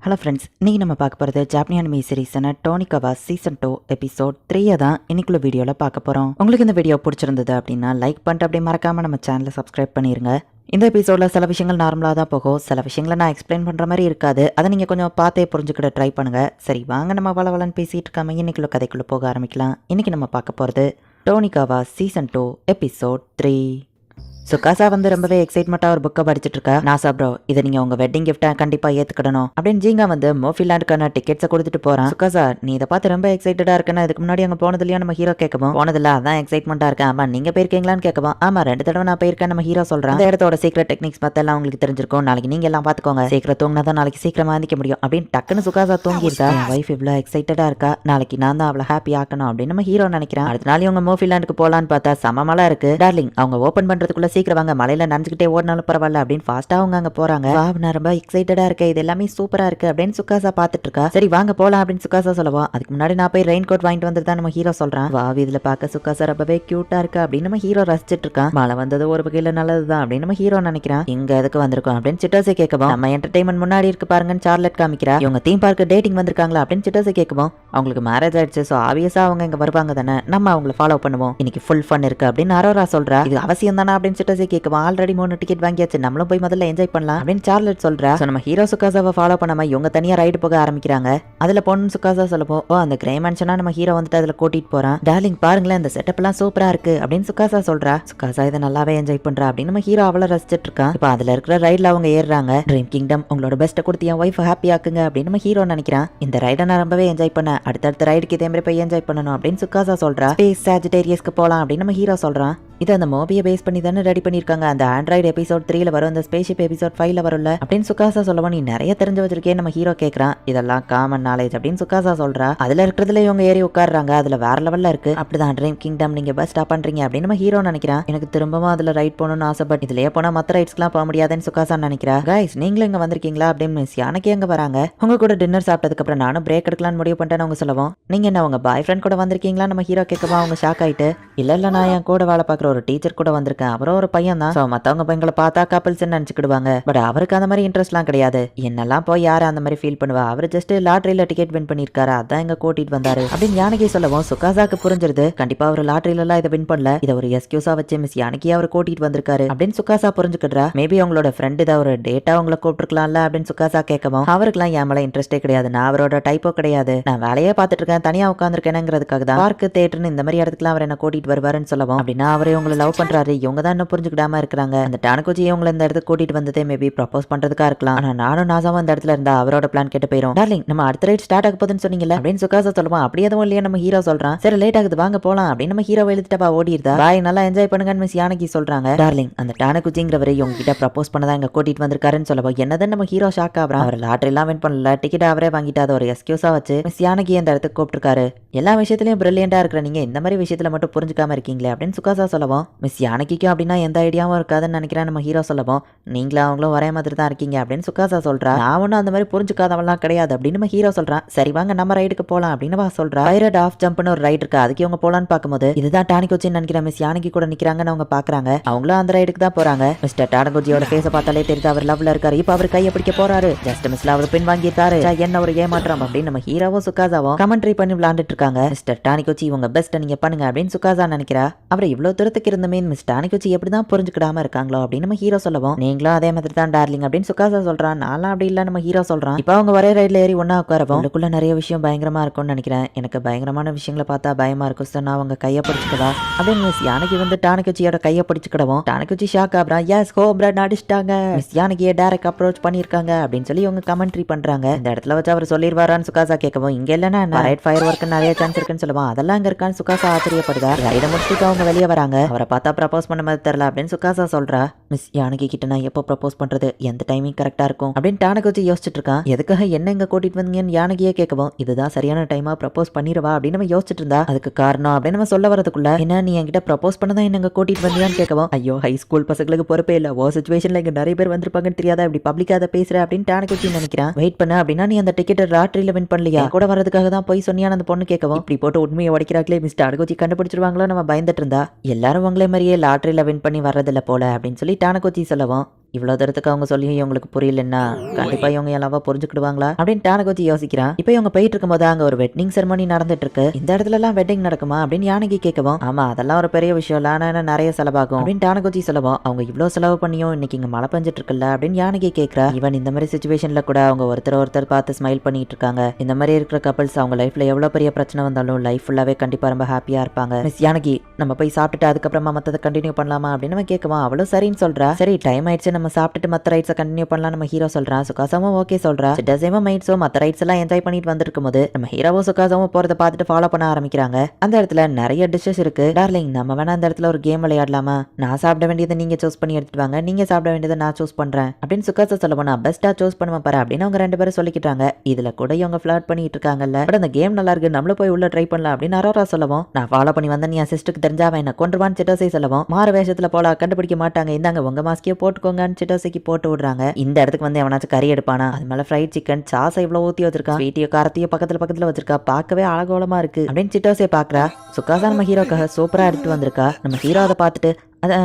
Hello friends, இன்றைக்கி நம்ம பார்க்க போகிறது ஜாப்பனி அனிமே சீரிஸான டோனிகவா சீசன் 2 எபிசோட் 3 தான் இன்னைக்குள்ள வீடியோவில் பார்க்க போகிறோம். உங்களுக்கு இந்த வீடியோ பிடிச்சிருந்தது அப்படின்னா லைக் பண்ணிட்டு அப்படியே மறக்காமல் நம்ம சேனலை சப்ஸ்கிரைப் பண்ணிடுங்க. இந்த எபிசோடில் சில விஷயங்கள் நார்மலாக தான் போகும், சில விஷயங்களை நான் எக்ஸ்பிளைன் பண்ணுற மாதிரி இருக்காது. அதை நீங்கள் கொஞ்சம் பார்த்தே புரிஞ்சுக்கிட்ட ட்ரை பண்ணுங்கள். சரி வாங்க, நம்ம வளவலன்னு பேசிகிட்டு இருக்காம இன்னைக்குள்ள கதைக்குள்ளே போக ஆரம்பிக்கலாம். இன்றைக்கி நம்ம பார்க்க போகிறது டோனிகவா சீசன் 2 எபிசோட் 3. சுகாசா வந்து ரொம்பவே எக்ஸைட்மெண்ட்டாக ஒரு புக்கை படிச்சுட்டு இருக்கா. நாசா ப்ரோ, இதை நீங்கள் உங்கள் வெட்டிங் கிஃப்ட்டை கண்டிப்பாக ஏற்றுக்கணும் அப்படின்னு ஜீங்கா வந்து மோஃபிலாண்டுக்கான டிக்கெட்ஸை கொடுத்துட்டு போகிறான். சுகாசா, நீ இதை பார்த்து ரொம்ப எக்ஸைட்டடாக இருக்குன்னு இதுக்கு முன்னாடி அங்கே போனதுலையும் நம்ம ஹீரோ கேட்கவும், போனதில்ல அதான் எக்ஸைட்மெண்ட்டாக இருக்கேன். ஆமாம், நீங்கள் போயிருக்கீங்களான்னு கேட்கவும், ஆமாம் 2 தடவை நான் போயிருக்கேன் நம்ம ஹீரோ சொல்கிறான். அந்த இடத்தோட சீக்கிரம் டெக்னிக்ஸ் பார்த்தெல்லாம் உங்களுக்கு தெரிஞ்சிருக்கும். நாளைக்கு நீங்கள் எல்லாம் பார்த்துக்கோங்க. சீக்கிரம் தூங்கினா தான் நாளைக்கு சீக்கிரமாக இருந்திக்க முடியும் அப்படின்னு டக்குன்னு சுகாசா தூங்கியிருக்கா. என் வைஃப் இவ்வளோ எக்ஸைட்டடாக இருக்கா, நாளைக்கு நான் தான் அவளை ஹாப்பி ஆக்கணும் அப்படின்னு நம்ம ஹீரோ நினைக்கிறான். அடுத்த நாள் இவங்க மோஃபிலாண்டுக்கு போகலான்னு பார்த்தா சமமலா இருக்கு. டார்லிங், அவங்க ஓப்பன் பண்ணுறதுக்குள்ள சீக்கிரம் வாங்க, மலையில நினைச்சுக்கிட்டே ஓடினாலும் பரவாயில்ல அப்படின்னு ஃபாஸ்டா அவங்க அங்க போறாங்க. நான் ரொம்ப எக்ஸைட்டடா இருக்கேன், இது எல்லாமே சூப்பரா இருக்கு அப்படின்னு சுகாசா பாத்துட்டு இருக்கா. சரி வாங்க போலாம் அப்படின்னு சுகாசா சொல்லுவோம். அதுக்கு முன்னாடி நான் போய் ரெயின் கோட் வாங்கிட்டு வந்துட்டு தான் நம்ம ஹீரோ சொல்றான். இதுல பார்க்க சுகாசா ரொம்பவே கியூட்டா இருக்கு அப்படின்னு நம்ம ஹீரோ ரசிச்சிட்டு இருக்கான். மழை வந்தது ஒரு வகையில நல்லதுதான் அப்படின்னு நம்ம ஹீரோ நினைக்கிறான். இங்க எதுக்கு வந்திருக்கோம் அப்படின்னு சிட்டோசை கேட்கவும், நம்ம என்டர்டைன்மெண்ட் முன்னாடி இருக்கு பாருங்கன்னு சார்லட் காமிக்கிறா. இவங்க தீம் பார்க்கு டேட்டிங் வந்திருக்காங்களா அப்படின்னு சிட்டோசை கேட்கவும், அவங்களுக்கு மேரேஜ் ஆயிடுச்சு, சோ ஆப்வியஸா அவங்க இங்க வருவாங்க தானே, நம்ம அவங்கள ஃபாலோ பண்ணுவோம், இன்னைக்கு ஃபுல் ஃபன் இருக்கு அப்படின்னு அரோரா சொல்றா. இது அவசியம் தானே அப்படின்னு சிட்டோசை கேட்கவும், ஆல்ரெடி 3 டிக்கெட் வாங்கியாச்சு, நம்மளும் போய் முதல்ல என்ஜாய் பண்ணலாம் அப்படின்னு சார்லட் சொல்றா. நம்ம ஹீரோ சுகாசாவை ஃபாலோ பண்ணாம இவங்க தனியா ரைடு போக ஆரம்பிக்கிறாங்க. அதுல பொண்ணு சுகாசா சொல்லப்போ, அந்த கிரே மேன்ஷனா நம்ம ஹீரோ வந்துட்டு அதுல கூட்டிட்டு போறான். டார்லிங் பாருங்களேன், இந்த செட்டப் எல்லாம் சூப்பரா இருக்கு அப்படின்னு சுகாசா சொல்றா. சுகாசா இதை நல்லாவே என்ஜாய் பண்றா அப்படின்னு நம்ம ஹீரோ அவளை ரசிச்சிட்டு இருக்கான். இப்ப அதுல இருக்கிற ரைட்ல அவங்க ஏறுறாங்க. ட்ரீம் கிங்டம், உங்களோட பெஸ்ட்டை கொடுத்து என் ஒய்ஃப் ஹாப்பி ஆக்குங்க அப்படின்னு நம்ம ஹீரோ நினைக்கிறான். இந்த ரைடை நான் ரொம்பவே என்ஜாய் பண்ணேன், அடுத்தடுத்த ரைடுக்கு இதே மாதிரி போய் என்ஜாய் பண்ணணும் அப்படின்னு சுகாசா சொல்றா. ஸ்பேஸ் சாஜிடேரியஸ்க்கு போலாம் அப்படின்னு நம்ம ஹீரோ சொல்றான். இது அந்த மூவியை பேஸ் பண்ணி தானே ரெடி பண்ணிருக்காங்க, அந்த ஆண்ட்ராய்டு எபிசோட் 3ல வரும், அந்த ஸ்பேஸ்ஷிப் எபிசோட் 5ல வரும்ல அப்படின்னு சுகாசா சொல்லவும், நீ நிறைய தெரிஞ்சு வச்சிருக்கே நம்ம ஹீரோ கேட்கறான். இதெல்லாம் காமன் நாலேஜ் அப்படின்னு சுகாசா சொல்றா. அதுல இருக்கிறதுல இவங்க ஏறி உட்காடுறாங்க, அதுல வேற லெவல்ல இருக்கு. அப்படிதான் ட்ரீம் கிங்டம் நீங்க பஸ் ஸ்டாப் பண்றீங்க அப்படின்னு நம்ம ஹீரோ நினைக்கிறான். எனக்கு திரும்பவும் அதுல ரைட் போகணும்னு ஆசை, பட் இதுலயே போனா மத்த ரைட்ஸ்க்குலாம் போக முடியாதுன்னு சுகாசா நினைக்கிறா. கைஸ், நீங்களும் இங்க வந்திருக்கீங்களா அப்படின்னு மிஸ் யானைக்கு எங்க வராங்க. உங்க கூட டின்னர் சாப்பிட்டதுக்கு அப்புறம் நானும் பிரேக் எடுக்கலாம்னு முடிவு பண்ணிட்டேன்னு அவங்க சொல்லுவோம். நீங்க என்ன உங்க பாய் ஃப்ரெண்ட் கூட வந்திருக்கீங்களா நம்ம ஹீரோ கேட்கவா. அவங்க ஷாக் ஆயிட்டு, இல்ல நான் என் கூட வேலை பார்க்குற ஒரு டீச்சர் கூட வந்திருக்கேன், அவரும் ஒரு பையன் தான், மத்தவங்க பையங்களை பார்த்தா கப்பல்ஸ் நினைச்சுக்கிடுவாங்க, பட் அவருக்கு அந்த மாதிரி இன்ட்ரெஸ்ட்லாம் கிடையாது. என்னெல்லாம் போய் யாரு அந்த மாதிரி ஃபீல் பண்ணுவா, அவர் ஜஸ்ட் லாட்டரியில டிக்கெட் வின் பண்ணிருக்காரு, அதான் எங்க கூட்டிட்டு வந்தாரு அப்படின்னு யானைக்கு சொல்லவும் சுகாசாக்கு புரிஞ்சிருது. கண்டிப்பா அவர் லாட்டரியில எல்லாம் இதை வின் பண்ணல, இதை ஒரு எக்ஸ்கியூஸா வச்சு மிஸ் யானைக்கு அவர் கூட்டிட்டு வந்திருக்காரு அப்படின்னு சுகாசா புரிஞ்சுக்கிடுறா. மேபி அவங்களோட ஃப்ரெண்ட் இதை ஒரு டேட்டா உங்களை கூப்பிட்டுருக்கலாம்ல அப்படின்னு சுகாசா கேட்கவும், அவருக்குலாம் என் மேல இன்ட்ரெஸ்டே கிடையாது, நான் அவரோட டைப்போ கிடையாது, நான் வேலையே பார்த்துட்டு இருக்கேன், தனியா உட்காந்துருக்கேனுங்கிறதுக்காக தான் பார்க்கு தேட்டர்னு இந்த மாதிரி இடத்துக்குலாம் அவர் என்ன கூட்டிட்டு வருவாருன்னு சொல்லவும், அப்படின்னா அவரே உங்களை லவ் பண்றாரு, இவங்க தான் இன்னும் புரிஞ்சுக்கிடாம இருக்காங்க. அந்த டானகுச்சி உங்களை இந்த இடத்துக்கு கூட்டிட்டு வந்ததே மேபி ப்ரப்போஸ் பண்றதுக்கா இருக்கலாம், ஆனா நானும் நாசாவும் இந்த இடத்துல இருந்தா அவரோட பிளான் கேட்டு போயிரும். டார்லிங், நம்ம அடுத்த ரைட் ஸ்டார்ட் ஆக போதுன்னு சொன்னீங்கல்ல அப்படின்னு சுகாசா சொல்லுவான். அப்படி எதுவும் இல்லையா நம்ம ஹீரோ சொல்றான். சரி லேட் ஆகுது வாங்க போலாம் அப்படின்னு நம்ம ஹீரோ எழுதிட்டப்பா ஓடிடுதா. பாய் நல்லா என்ஜாய் பண்ணுங்கன்னு மிஸ் யானகி சொல்றாங்க. டார்லிங், அந்த டானகுச்சிங்கிறவரை உங்ககிட்ட ப்ரப்போஸ் பண்ணதான் இங்க கூட்டிட்டு வந்திருக்காருன்னு சொல்லவும், என்னதான் நம்ம ஹீரோ ஷாக் ஆகுறான். அவர் லாட்டரி எல்லாம் வின் பண்ணல, டிக்கெட் அவரே வாங்கிட்டு அதை ஒரு எக்ஸ்கியூஸா வச்சு மிஸ் யானகி அந்த இடத்துக்கு கூப்பிட்டுருக்காரு. எல்லா விஷயத்திலயும் பிரில்லியண்டா இருக்கிற நீங்க இந்த மாதிரி விஷயத்துல மட்டும் புரிஞ்சுக்காம இருக்கீங்களே அப்படின்னு சுகாசா சொல்லவும், மிஸ் யானகிக்கும் அப்படின்னா எந்த ஐடியாவும் இருக்காதுன்னு நினைக்கிறேன் நம்ம ஹீரோ சொல்லவும், நீங்களும் அவங்களும் ஒரே மாதிரி தான் இருக்கீங்க அப்படின்னு சுகாசா சொல்றா. நான் ஒன்னும் அந்த மாதிரி புரிஞ்சுக்காதவெல்லாம் கிடையாது அப்படின்னு நம்ம ஹீரோ சொல்றான். சரி வாங்க நம்ம ரைடுக்கு போலாம் அப்படின்னு சொல்றா. பைரட் ஆஃப் ஜம்ப்னு ஒரு ரைடு இருக்கு, அதுக்கு இவங்க போலான்னு பார்க்கும்போது இதுதான் டானிகோச்சின்னு நினைக்கிறேன் மிஸ் யானகி கூட நிக்கிறாங்கன்னு அவங்க பாக்குறாங்க. அவங்களும் அந்த ரைடுக்கு தான் போறாங்க. மிஸ்டர் டானிகோச்சியோட ஃபேஸை பார்த்தாலே தெரியுது அவர் லவ்ல இருக்காரு. இப்ப அவர் கையை பிடிக்க போறாரு, ஜஸ்ட் மிஸ்ல அவர் பின் வாங்கிட்டாரு, என்ன ஒரு ஏமாற்றம் அப்படின்னு நம்ம ஹீரோவும் சுகாசாவும் கமெண்ட்ரி பண்ணி விளையாண்டுட்டு இருக்காங்க. மிஸ்டர் டானிகோச்சி இவங்க பெஸ்ட் நீங்க பண்ணுங்க அப்படின்னு சுகாசா நினைக்கிறா. அவர் இவ்வளவு தூரத்துக்கு இருந்துமே மிஸ் டானிகோச்சி எப்படிதான் புரிஞ்சுக்கிடாம இருக்காங்களோ அப்படின்னு நம்ம ஹீரோ சொல்லவும், நீங்களும் அதே மாதிரி தான் டார்லிங் அப்படின்னு சுகாசா சொல்றான். நான்லாம் அப்படி இல்ல நம்ம ஹீரோ சொல்றான். இப்ப அவங்க ஒரே ரைட்ல ஏறி ஒன்னா உட்காரவும், உங்களுக்குள்ள நிறைய விஷயம் பயங்கரமா இருக்கும்னு நினைக்கிறேன், எனக்கு பயங்கரமான விஷயங்களை பார்த்தா பயமா இருக்கும் சார், நான் அவங்க கையை பிடிச்சிக்கவா அப்படின்னு மிஸ் யானகி வந்து டானகுச்சியோட கையை பிடிச்சிக்கிடவும், டானகுச்சி ஷாக் ஆகுறான். எஸ் ஹோப்ரன் அடிச்சிட்டாங்க, மிஸ் யானகியை டைரக்ட் அப்ரோச் பண்ணிருக்காங்க அப்படின்னு சொல்லி இவங்க கமெண்ட்ரி பண்றாங்க. இந்த இடத்துல வச்சு அவர் சொல்லிடுவாரான்னு சுகாசா கேட்கவும், இங்க இல்லன்னா ரைட் ஃபயர் ஒர்க் நிறைய சான்ஸ் இருக்குன்னு சொல்லுவான். அதெல்லாம் அங்க இருக்கான்னு சுகாசா ஆச்சரியப்படுதா. ரைடை முடிச்சுட்டு அவங்க வெளியே வராங்க. அவரை பார்த்தா ப்ரப்போஸ் பண்ண மாதிரி தெரியல அப்படின்னு சுகாசா சொல்றா. மிஸ் யானகி கிட்ட நான் எப்போ ப்ரப்போஸ் பண்றது, எந்த டைமிங் கரெக்டா இருக்கும் அப்படின்னு டானகுச்சி யோசிச்சுட்டு இருக்கான். எதுக்காக என்ன இங்க கூட்டிட்டு வந்தீங்கன்னு யானகியே கேட்கவும், இதுதான் சரியான டைமா ப்ரப்போஸ் பண்ணிடுவா அப்படின்னு நம்ம யோசிச்சுட்டு இருந்தா. அதுக்கு காரணம் அப்படின்னு நம்ம சொல்ல வரதுக்குள்ள, என்ன நீ என்கிட்ட ப்ரப்போஸ் பண்ணதான் என்ன கூட்டிட்டு வந்தியான்னு கேட்கவும், ஐயோ ஹை ஸ்கூல் பசங்களுக்கு பொறுப்பே இல்ல, ஓ சிச்சுவேஷன்ல இங்க நிறைய பேர் வந்திருப்பாங்கன்னு தெரியாதா, இப்படி பப்ளிக்கா அதை பேசுற அப்படின்னு டானகுச்சி நினைக்கிறான். வெயிட் பண்ண அப்படின்னா நீ அந்த டிக்கெட் லாட்டரியில வின் பண்ணலையா, கூட வரதுக்காக தான் போய் சொன்னியான அந்த பொண்ணு கேட்கவும், இப்படி போட்டு உண்மையை உடைக்கிறாங்களே மிஸ் டானகுச்சி கண்டுபிடிச்சிருவாங்களோ நம்ம பயந்துட்டு இருந்தா. எல்லாரும் உங்களே மாதிரியே லாட்டரியில வின் பண்ணி வர்றதில்ல போல அப்படின்னு சொல்லி டானகுச்சி சொல்லவும், இவ்வளோ தூரத்துக்கு அவங்க சொல்லியும் இவங்களுக்கு புரியலன்னா கண்டிப்பா இவங்க எல்லாவா புரிஞ்சுக்கிடுவாங்களா அப்படின்னு டானகோச்சி யோசிக்கிறான். இப்போ இவங்க போயிட்டு இருக்கும்போது அங்க ஒரு வெட்டிங் செரமனி நடந்துட்டு இருக்கு. இந்த இடத்துல எல்லாம் வெட்டிங் நடக்குமா அப்படின்னு யானைக்கு கேட்கவும், ஆமா அதெல்லாம் ஒரு பெரிய விஷயம் இல்ல, ஆனா நிறைய செலவாகும் அப்படின்னு டானகோச்சி சொல்லவும், அவங்க இவ்வளவு செலவு பண்ணியும் இன்னைக்கு இங்க மழை பெஞ்சிட்டு இருக்குல்ல அப்படின்னு யானைக்கு கேட்கிறா. ஈவன் இந்த மாதிரி சுச்சுவேஷன்ல கூட அவங்க ஒருத்தர் பார்த்து ஸ்மைல் பண்ணிட்டு இருக்காங்க. இந்த மாதிரி இருக்கிற கப்பல்ஸ் அவங்க லைஃப்ல எவ்வளவு பெரிய பிரச்சனை வந்தாலும் லைஃப் ஃபுல்லாவே கண்டிப்பா ரொம்ப ஹாப்பியா இருப்பாங்க. மிஸ் யானகி நம்ம போய் சாப்பிட்டுட்டு அதுக்கப்புறமா மத்ததை கண்டினியூ பண்ணலாமா அப்படின்னு நம்ம கேட்கவும், அவளும் சரின்னு சொல்றா. சரி டைம் ஆயிடுச்சு, நம்ம சாப்பிட்டுட்டு மத்த ரைட்ஸை கண்டினியூ பண்ணலாம் நம்ம ஹீரோ சொல்றான். சுகாசாவும் ஓகே சொல்றா. சிட்டாசேவும் மைட்ஸும் மத்த ரைட்ஸ் எல்லாம் என்ஜாய் பண்ணிட்டு வந்திருக்கும் போது நம்ம ஹீரோவும் சுகாசாவும் போறத பார்த்துட்டு ஃபாலோ பண்ண ஆரம்பிக்கிறாங்க. அந்த இடத்துல நிறைய டிஷ்ஷஸ் இருக்கு. டார்லிங் நம்ம வேணா அந்த இடத்துல ஒரு கேம் விளையாடலாமா? நான் சாப்பிட வேண்டியதை நீங்க சூஸ் பண்ணி எடுத்துட்டு வாங்க, நீங்க சாப்பிட வேண்டியதை நான் சூஸ் பண்றேன் அப்படின்னு சுகாசா சொல்ல போனா, பெஸ்டா சூஸ் பண்ணுவேன் பாரு அப்படின்னு அவங்க ரெண்டு பேரும் சொல்லிக்கிட்டாங்க. இதுல கூட இவங்க ஃபிளர்ட் பண்ணிட்டு இருக்காங்கல்ல. பட் அந்த கேம் நல்லா இருக்கு, நம்மள போய் உள்ள ட்ரை பண்ணலாம் அப்படின்னு அரோரா சொல்லவும், நான் ஃபாலோ பண்ணி வந்த நீ அசிஸ்டுக்கு தெரிஞ்சா அவன் என்ன கொன்றுவான்னு சிட்டோசை சொல்லவும், மாறு வேஷத்துல போல கண்டுபிடிக்க மாட்டாங்க, இந்தாங்க உங்க மாஸ்கியோ போட்டுக்கோங்கன்னு சிட்டோசைக்கு போட்டு விடுறாங்க. இந்த இடத்துக்கு வந்து எவனாச்சும் கறி எடுப்பானா? அது மேல ஃப்ரைட் சிக்கன் சாஸை இவ்வளவு ஊத்தி வச்சிருக்கான், ஸ்வீட்டியோ காரத்தையோ பக்கத்துல வச்சிருக்கா, பார்க்கவே அழகோலமா இருக்கு அப்படின்னு சிட்டோசை பாக்குறா. சுகாசா நம்ம ஹீரோக்காக சூப்பரா எடுத்துட்டு வந்திருக்கா. நம்ம ஹீரோ அதை பார்த்துட்டு,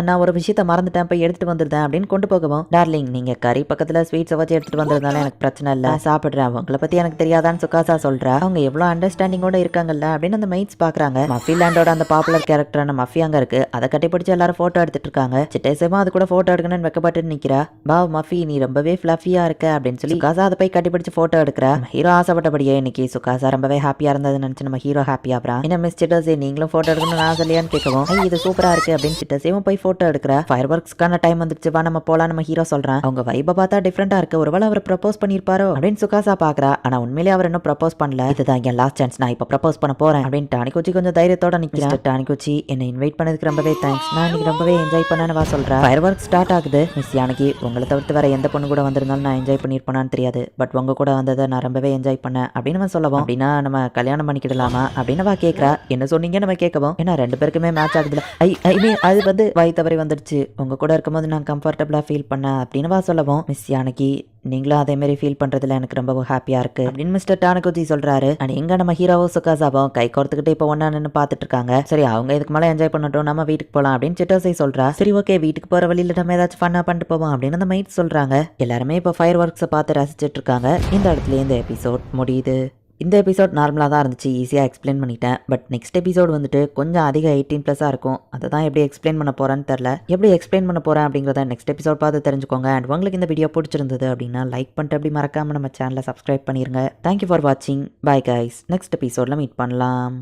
நான் ஒரு விஷயத்த மறந்துட்டேன் போய் எடுத்துட்டு வந்துருந்தேன் அப்படின்னு கொண்டு போகவும், டார்லிங் நீங்க கறி பக்கத்துல ஸ்வீட்ஸை வச்சு எடுத்துட்டு வந்ததுனால எனக்கு பிரச்சனை இல்ல, சாப்பிடுறேன், உங்களை பத்தி எனக்கு தெரியாதான்னு சுகாசா சொல்றா. அவங்க எவ்வளவு அண்டர்ஸ்டாண்டிங்கோட இருக்காங்கல்ல அப்படின்னு அந்த மைட்ஸ் பாக்குறாங்க. மஃபி லேண்டோட அந்த பாப்புலர் கேரக்டரான மஃபி அங்க இருக்கு. அதை கட்டிப்பிடிச்சு எல்லாரும் போட்டோ எடுத்துட்டு இருக்காங்க. சிட்டேசமா அது கூட போட்டோ எடுக்கணும்னு வெக்கப்பட்டு நிக்கிறா. பாவ் மஃபி நீ ரொம்பவே ஃபிளஃபியா இருக்க அப்படின்னு சொல்லி சுகாசா அதை போய் கட்டிப்பிடிச்சு போட்டோ எடுக்கிறா. ஹீரோ ஆசைப்பட்டபடியே இன்னைக்கு சுகாசா ரொம்பவே ஹாப்பியா இருந்ததுன்னு நினைச்சு நம்ம ஹீரோ ஹாப்பியா ஆகிறான். என்ன மிஸ் சிட்டோசே நீங்களும் போட்டோ எடுக்கணும்னு நான் சொல்லியான்னு கேட்கவும், இது சூப்பரா இருக்கு அப்படின்னு சிட்டோசேவும் போய் போட்டோ எடுக்கிறா. ஃபயர் ஒர்க்ஸ்க்கான டைம் வந்துருச்சு, வா நம்ம போலாம் நம்ம ஹீரோ சொல்றான். அவங்க வைப பார்த்தா டிஃபரெண்டா இருக்கு, ஒருவேளை அவர் ப்ரப்போஸ் பண்ணிருப்பாரோ அப்படின்னு சுகாசா பாக்குறா. ஆனா உண்மையிலேயே அவர் இன்னும் ப்ரப்போஸ் பண்ணல. இதுதான் என் லாஸ்ட் சான்ஸ், நான் இப்ப ப்ரப்போஸ் பண்ண போறேன் அப்படின்னு டானிகோச்சி கொஞ்சம் தைரியத்தோட நிக்கிறான். டானிகோச்சி என்னை இன்வைட் பண்ணதுக்கு ரொம்பவே தேங்க்ஸ், நான் இன்னைக்கு ரொம்பவே என்ஜாய் பண்ணேன்னு வா சொல்றா. ஃபயர் ஒர்க் ஸ்டார்ட் ஆகுது. மிஸ் யானகி உங்களை தவிர்த்து வேற எந்த பொண்ணு கூட வந்திருந்தாலும் நான் என்ஜாய் பண்ணிருப்பேனான்னு தெரியாது, பட் உங்க கூட வந்ததை நான் ரொம்பவே என்ஜாய் பண்ணேன் அப்படின்னு சொல்லவும், அப்படின்னா நம்ம கல்யாணம் பண்ணிக்கிடலாமா அப்படின்னு வா கேட்கறா. என்ன சொன்னீங்க நம்ம கேட்கவும், ஏன்னா ரெண்டு பேருக்குமே மேட்ச் ஆகுதுல, ஐ மீன் அது வந்து வாய் தவறி வந்துடுச்சு, உங்க கூட இருக்கும்போது நான் கம்ஃபர்டபுளா ஃபீல் பண்ணேன் அப்படின்னு வா சொல்லவும், மிஸ் யானகி நீங்களும் அதே மாதிரி ஃபீல் பண்றதுல எனக்கு ரொம்ப ஹாப்பியா இருக்கு அப்படின்னு மிஸ்டர் டானகோச்சி சொல்றாரு. அண்ட் எங்க நம்ம ஹீரோவோ சுகாசாவும் கை கோர்த்துக்கிட்டு இப்போ ஒன்னா நின்று பார்த்துட்டு இருக்காங்க. சரி அவங்க இதுக்கு மேலே என்ஜாய் பண்ணட்டும், நம்ம வீட்டுக்கு போகலாம் அப்படின்னு சிட்டோசை சொல்றா. சரி ஓகே வீட்டுக்கு போற வழியில நம்ம ஏதாச்சும் ஃபன்னா பண்ணிட்டு போவோம் அப்படின்னு அந்த மைட் சொல்றாங்க. எல்லாருமே இப்போ ஃபயர் ஒர்க்ஸை பார்த்து ரசிச்சிட்டு இருக்காங்க. இந்த இடத்துல இந்த எபிசோட் முடியுது. இந்த எபிசோட் நார்மலாக தான் இருந்துச்சு, ஈஸியாக எக்ஸ்பிளைன் பண்ணிட்டேன். பட் நெக்ஸ்ட் எபிசோட் வந்துட்டு கொஞ்சம் அதிக 18+ இருக்கும். அதை தான் எப்படி எக்ஸ்பிளைன் பண்ண போகிறேன்னு தெரில. எப்படி எக்ஸ்பிளைன் பண்ண போகிறேன் அப்படிங்கிறத நெக்ஸ்ட் எபிசோட் பார்த்து தெரிஞ்சுக்கோங்க. அண்ட் உங்களுக்கு இந்த வீடியோ பிடிச்சிருந்தது அப்படின்னா லைக் பண்ணிட்டு அப்படி மறக்காமல் நம்ம சேனலை சப்ஸ்கிரைப் பண்ணிடுங்க. தேங்க்யூ ஃபார் வாட்சிங். பை கைஸ், நெக்ஸ்ட் எபிசோடில் மீட் பண்ணலாம்.